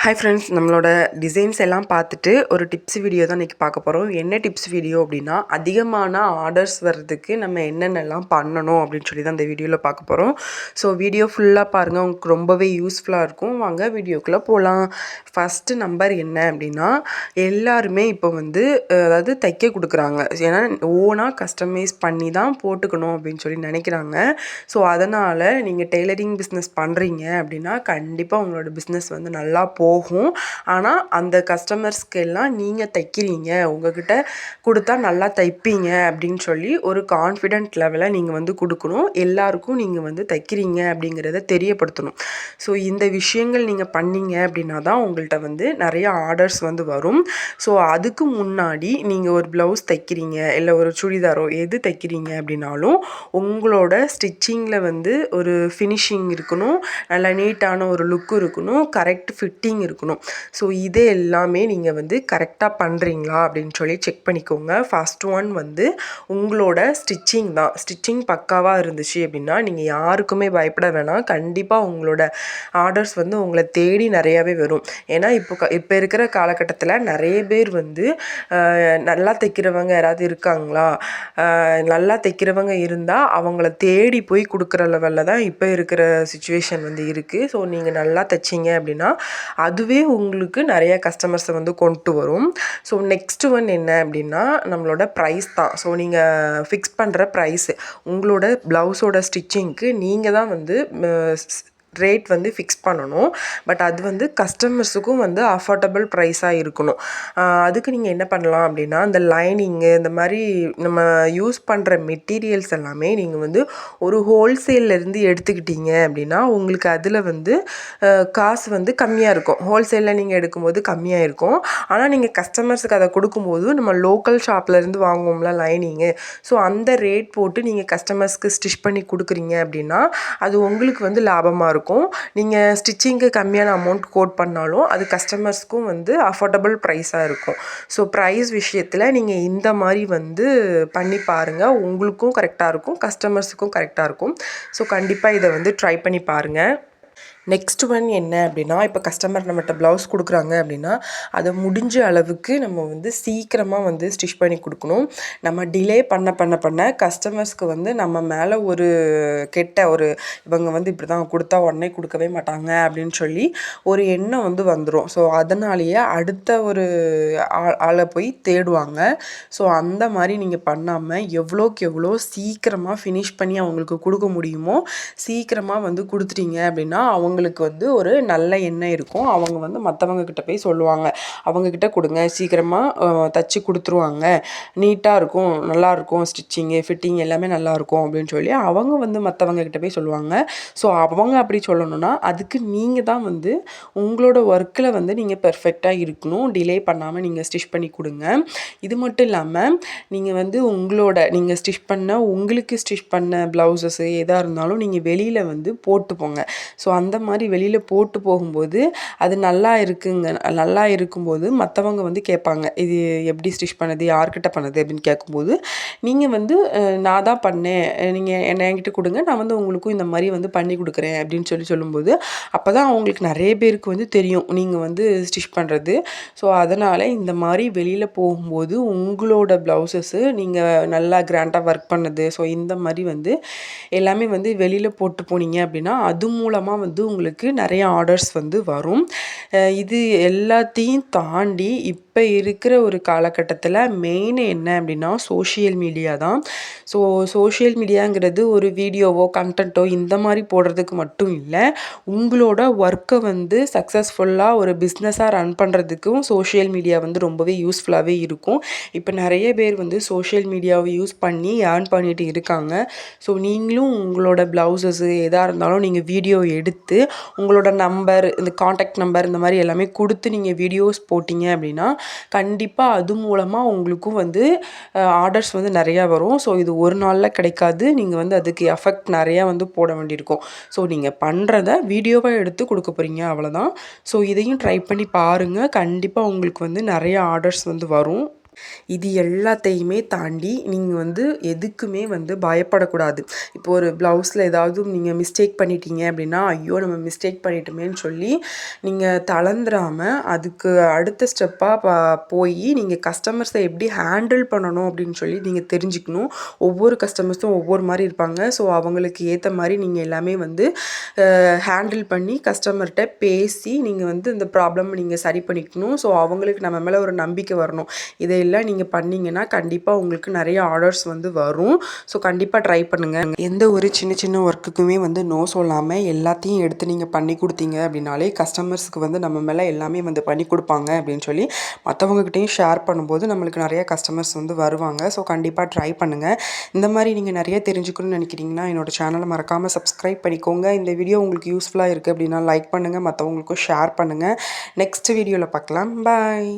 Hi friends, நம்மளோட designs எல்லாம் பார்த்துட்டு ஒரு டிப்ஸ் வீடியோ தான் இன்றைக்கி பார்க்க போகிறோம். என்ன டிப்ஸ் வீடியோ அப்படின்னா, அதிகமான ஆர்டர்ஸ் வர்றதுக்கு நம்ம என்னென்னலாம் பண்ணணும் அப்படின்னு சொல்லி தான் இந்த வீடியோவில் பார்க்க போகிறோம். ஸோ வீடியோ ஃபுல்லாக பாருங்கள், உங்களுக்கு ரொம்பவே யூஸ்ஃபுல்லாக இருக்கும். வாங்க வீடியோக்குள்ளே போகலாம். ஃபஸ்ட்டு நம்பர் என்ன அப்படின்னா, எல்லாருமே இப்போ வந்து அதாவது தைக்க கொடுக்குறாங்க. ஏன்னா ஓனாக கஸ்டமைஸ் பண்ணி தான் போட்டுக்கணும் அப்படின்னு சொல்லி நினைக்கிறாங்க. ஸோ அதனால் நீங்கள் டெய்லரிங் பிஸ்னஸ் பண்ணுறீங்க அப்படின்னா கண்டிப்பாக உங்களோட பிஸ்னஸ் வந்து நல்லா போகும். ஆனால் அந்த கஸ்டமர்ஸ்க்கு எல்லாம் நீங்கள் தைக்கிறீங்க, உங்ககிட்ட கொடுத்தா நல்லா தைப்பீங்க அப்படின்னு சொல்லி ஒரு கான்ஃபிடென்ட் லெவலை நீங்கள் வந்து கொடுக்கணும். எல்லாருக்கும் நீங்கள் வந்து தைக்கிறீங்க அப்படிங்கிறத தெரியப்படுத்தணும். ஸோ இந்த விஷயங்கள் நீங்கள் பண்ணீங்க அப்படின்னா தான் உங்கள்கிட்ட வந்து நிறைய ஆர்டர்ஸ் வந்து வரும். ஸோ அதுக்கு முன்னாடி நீங்கள் ஒரு ப்ளவுஸ் தைக்கிறீங்க, இல்லை ஒரு சுடிதாரோ எது தைக்கிறீங்க அப்படின்னாலும் உங்களோட ஸ்டிச்சிங்கில் வந்து ஒரு ஃபினிஷிங் இருக்கணும், நல்லா நீட்டான ஒரு லுக்கு இருக்கணும், கரெக்ட் ஃபிட்டிங் இருக்கணும். ஸோ இது எல்லாமே நீங்கள் வந்து கரெக்டாக பண்ணுறீங்களா அப்படின்னு சொல்லி செக் பண்ணிக்கோங்க. ஃபர்ஸ்ட் ஒன் வந்து உங்களோட ஸ்டிச்சிங் தான். ஸ்டிச்சிங் பக்காவாக இருந்துச்சு அப்படின்னா நீங்கள் யாருக்குமே பயப்பட வேணாம். கண்டிப்பாக உங்களோட ஆர்டர்ஸ் வந்து உங்களை தேடி நிறையாவே வரும். ஏன்னா இப்போ இருக்கிற காலகட்டத்தில் நிறைய பேர் வந்து நல்லா தைக்கிறவங்க யாராவது இருக்காங்களா, நல்லா தைக்கிறவங்க இருந்தால் அவங்கள தேடி போய் கொடுக்குற லெவலில் தான் இப்போ இருக்கிற சுச்சுவேஷன் வந்து இருக்குது. ஸோ நீங்கள் நல்லா தைச்சிங்க அப்படின்னா அதுவே உங்களுக்கு நிறைய கஸ்டமர்ஸை வந்து கொண்டு வரும். ஸோ நெக்ஸ்ட்டு ஒன் என்ன அப்படின்னா நம்மளோட ப்ரைஸ் தான். ஸோ நீங்கள் ஃபிக்ஸ் பண்ணுற ப்ரைஸு உங்களோட ப்ளவுஸோட ஸ்டிச்சிங்க்கு நீங்கள் தான் வந்து ரேட் வந்து ஃபிக்ஸ் பண்ணணும். பட் அது வந்து கஸ்டமர்ஸுக்கும் வந்து அஃபோர்டபுள் ப்ரைஸாக இருக்கணும். அதுக்கு நீங்கள் என்ன பண்ணலாம் அப்படின்னா, இந்த லைனிங்கு இந்த மாதிரி நம்ம யூஸ் பண்ணுற மெட்டீரியல்ஸ் எல்லாமே நீங்கள் வந்து ஒரு ஹோல்சேல்லேருந்து எடுத்துக்கிட்டீங்க அப்படின்னா உங்களுக்கு அதில் வந்து காசு வந்து கம்மியாக இருக்கும். ஹோல்சேலில் நீங்கள் எடுக்கும்போது கம்மியாக இருக்கும். ஆனால் நீங்கள் கஸ்டமர்ஸுக்கு அதை கொடுக்கும்போது நம்ம லோக்கல் ஷாப்லேருந்து வாங்குவோம்ல லைனிங்கு, ஸோ அந்த ரேட் போட்டு நீங்கள் கஸ்டமர்ஸ்க்கு ஸ்டிச் பண்ணி கொடுக்குறீங்க அப்படின்னா அது உங்களுக்கு வந்து லாபமாக இருக்கும். நீங்கள் ஸ்டிச்சிங்க்கு கம்மியான அமௌண்ட் கோட் பண்ணாலும் அது கஸ்டமர்ஸ்க்கும் வந்து அஃபோர்டபுள் ப்ரைஸாக இருக்கும். ஸோ ப்ரைஸ் விஷயத்தில் நீங்கள் இந்த மாதிரி வந்து பண்ணி பாருங்கள். உங்களுக்கும் கரெக்டாக இருக்கும், கஸ்டமர்ஸுக்கும் கரெக்டாக இருக்கும். ஸோ கண்டிப்பாக இதை வந்து ட்ரை பண்ணி பாருங்கள். நெக்ஸ்ட் ஒன் என்ன அப்படின்னா, இப்போ கஸ்டமர் நம்மகிட்ட ப்ளவுஸ் கொடுக்குறாங்க அப்படின்னா அதை முடிஞ்ச அளவுக்கு நம்ம வந்து சீக்கிரமாக வந்து ஸ்டிச் பண்ணி கொடுக்கணும். நம்ம டிலே பண்ண கஸ்டமர்ஸ்க்கு வந்து நம்ம மேலே ஒரு கெட்ட ஒரு இவங்க வந்து இப்படி தான் கொடுத்தா உடனே கொடுக்கவே மாட்டாங்க அப்படின்னு சொல்லி ஒரு எண்ணம் வந்து வந்துடும். ஸோ அதனாலேயே அடுத்த ஒரு ஆளை போய் தேடுவாங்க. ஸோ அந்த மாதிரி நீங்கள் பண்ணாமல் எவ்வளோக்கு எவ்வளோ சீக்கிரமாக ஃபினிஷ் பண்ணி அவங்களுக்கு கொடுக்க முடியுமோ சீக்கிரமாக வந்து கொடுத்துட்டீங்க அப்படின்னா அவங்களுக்கு வந்து ஒரு நல்ல எண்ணம் இருக்கும். அவங்க வந்து மற்றவங்க கிட்ட போய் சொல்லுவாங்க, அவங்கக்கிட்ட கொடுங்க சீக்கிரமாக தச்சு கொடுத்துருவாங்க, நீட்டாக இருக்கும், நல்லாயிருக்கும், ஸ்டிச்சிங்கு ஃபிட்டிங் எல்லாமே நல்லாயிருக்கும் அப்படின்னு சொல்லி அவங்க வந்து மற்றவங்க கிட்ட போய் சொல்லுவாங்க. ஸோ அவங்க அப்படி சொல்லணும்னா அதுக்கு நீங்கள் தான் வந்து உங்களோட ஒர்க்கில் வந்து நீங்கள் பெர்ஃபெக்டாக இருக்கணும். டிலே பண்ணாமல் நீங்கள் ஸ்டிச் பண்ணி கொடுங்க. இது மட்டும் இல்லாமல் நீங்கள் வந்து நீங்கள் ஸ்டிச் பண்ண உங்களுக்கு ஸ்டிச் பண்ண ப்ளவுசஸ்ஸு எதாக இருந்தாலும் நீங்கள் வெளியில் வந்து போட்டு போங்க. ஸோ அந்த மாதிரி வெளியில் போட்டு போகும்போது அது நல்லா இருக்கும்போது மற்றவங்க வந்து கேட்பாங்க, இது எப்படி ஸ்டிச் பண்ணது, யார்கிட்ட பண்ணது அப்படின்னு கேட்கும்போது நீங்கள் வந்து நான் தான் பண்ணேன், நீங்கள் என்கிட்ட கொடுங்க, நான் வந்து உங்களுக்கும் இந்த மாதிரி வந்து பண்ணி கொடுக்குறேன் அப்படின்னு சொல்லும்போது அப்போ தான் அவங்களுக்கு நிறைய பேருக்கு வந்து தெரியும் நீங்கள் வந்து ஸ்டிச் பண்ணுறது. ஸோ அதனால் இந்த மாதிரி வெளியில் போகும்போது உங்களோட ப்ளவுசஸ்ஸு நீங்கள் நல்லா கிராண்டாக ஒர்க் பண்ணது, ஸோ இந்த மாதிரி வந்து எல்லாமே வந்து வெளியில் போட்டு போனீங்க அப்படின்னா அது மூலமாக வந்து உங்களுக்கு நிறைய ஆர்டர்ஸ் வந்து வரும். இது எல்லாத்தையும் தாண்டி இப்போ இருக்கிற ஒரு காலகட்டத்தில் மெயின் என்ன அப்படின்னா சோஷியல் மீடியா தான். ஸோ சோஷியல் மீடியாங்கிறது ஒரு வீடியோவோ கண்டென்ட்டோ இந்த மாதிரி போடுறதுக்கு மட்டும் இல்லை, உங்களோட ஒர்க்கை வந்து சக்ஸஸ்ஃபுல்லாக ஒரு பிஸ்னஸாக ரன் பண்ணுறதுக்கும் சோஷியல் மீடியா வந்து ரொம்பவே யூஸ்ஃபுல்லாகவே இருக்கும். இப்போ நிறைய பேர் வந்து சோஷியல் மீடியாவை யூஸ் பண்ணி ஏர்ன் பண்ணிட்டு இருக்காங்க. ஸோ நீங்களும் உங்களோட ப்ளவுசஸ்ஸு எதாக இருந்தாலும் நீங்கள் வீடியோ எடுத்து உங்களோட நம்பர், இந்த காண்டாக்ட் நம்பர் இந்த மாதிரி எல்லாமே கொடுத்து நீங்கள் வீடியோஸ் போட்டிங்க அப்படின்னா கண்டிப்பாக அது மூலமாக உங்களுக்கும் வந்து ஆர்டர்ஸ் வந்து நிறையா வரும். ஸோ இது ஒரு நாளில் கிடைக்காது, நீங்கள் வந்து அதுக்கு எஃபெக்ட் நிறையா வந்து போட வேண்டியிருக்கும். ஸோ நீங்கள் பண்ணுறத வீடியோவாக எடுத்து கொடுக்க போகிறீங்க, அவ்வளோதான். ஸோ இதையும் ட்ரை பண்ணி பாருங்கள், கண்டிப்பாக உங்களுக்கு வந்து நிறைய ஆர்டர்ஸ் வந்து வரும். இது எல்லாத்தையுமே தாண்டி நீங்கள் வந்து எதுக்குமே வந்து பயப்படக்கூடாது. இப்போ ஒரு ப்ளவுஸில் ஏதாவது நீங்கள் மிஸ்டேக் பண்ணிட்டீங்க அப்படின்னா, ஐயோ நம்ம மிஸ்டேக் பண்ணிட்டோமேன்னு சொல்லி நீங்கள் தளர்ந்துராமல் அதுக்கு அடுத்த ஸ்டெப்பாக போய் நீங்கள் கஸ்டமர்ஸை எப்படி ஹேண்டில் பண்ணணும் அப்படின்னு சொல்லி நீங்கள் தெரிஞ்சுக்கணும். ஒவ்வொரு கஸ்டமர்ஸும் ஒவ்வொரு மாதிரி இருப்பாங்க. ஸோ அவங்களுக்கு ஏற்ற மாதிரி நீங்கள் எல்லாமே வந்து ஹேண்டில் பண்ணி கஸ்டமர்கிட்ட பேசி நீங்கள் வந்து இந்த ப்ராப்ளம் நீங்கள் சரி பண்ணிக்கணும். ஸோ அவங்களுக்கு நம்ம மேலே ஒரு நம்பிக்கை வரணும். இதையெல்லாம் நீங்கள் பண்ணிங்கன்னா கண்டிப்பாக உங்களுக்கு நிறைய ஆர்டர்ஸ் வந்து வரும். ஸோ கண்டிப்பாக ட்ரை பண்ணுங்கள். எந்த ஒரு சின்ன சின்ன ஒர்க்குக்குமே வந்து நோ சொல்லாமல் எல்லாத்தையும் எடுத்து நீங்கள் பண்ணி கொடுத்தீங்க அப்படின்னாலே கஸ்டமர்ஸுக்கு வந்து நம்ம மேலே எல்லாமே வந்து பண்ணி கொடுப்பாங்க அப்படின்னு சொல்லி மற்றவங்ககிட்டையும் ஷேர் பண்ணும்போது நம்மளுக்கு நிறைய கஸ்டமர்ஸ் வந்து வருவாங்க. ஸோ கண்டிப்பாக ட்ரை பண்ணுங்கள். இந்த மாதிரி நீங்கள் நிறைய தெரிஞ்சுக்கணும்னு நினைக்கிறீங்கன்னா என்னோட சேனலை மறக்காமல் சப்ஸ்கிரைப் பண்ணிக்கோங்க. இந்த வீடியோ உங்களுக்கு யூஸ்ஃபுல்லாக இருக்குது அப்படின்னா லைக் பண்ணுங்கள், மற்றவங்களுக்கும் ஷேர் பண்ணுங்கள். நெக்ஸ்ட் வீடியோவில் பார்க்கலாம். பாய்.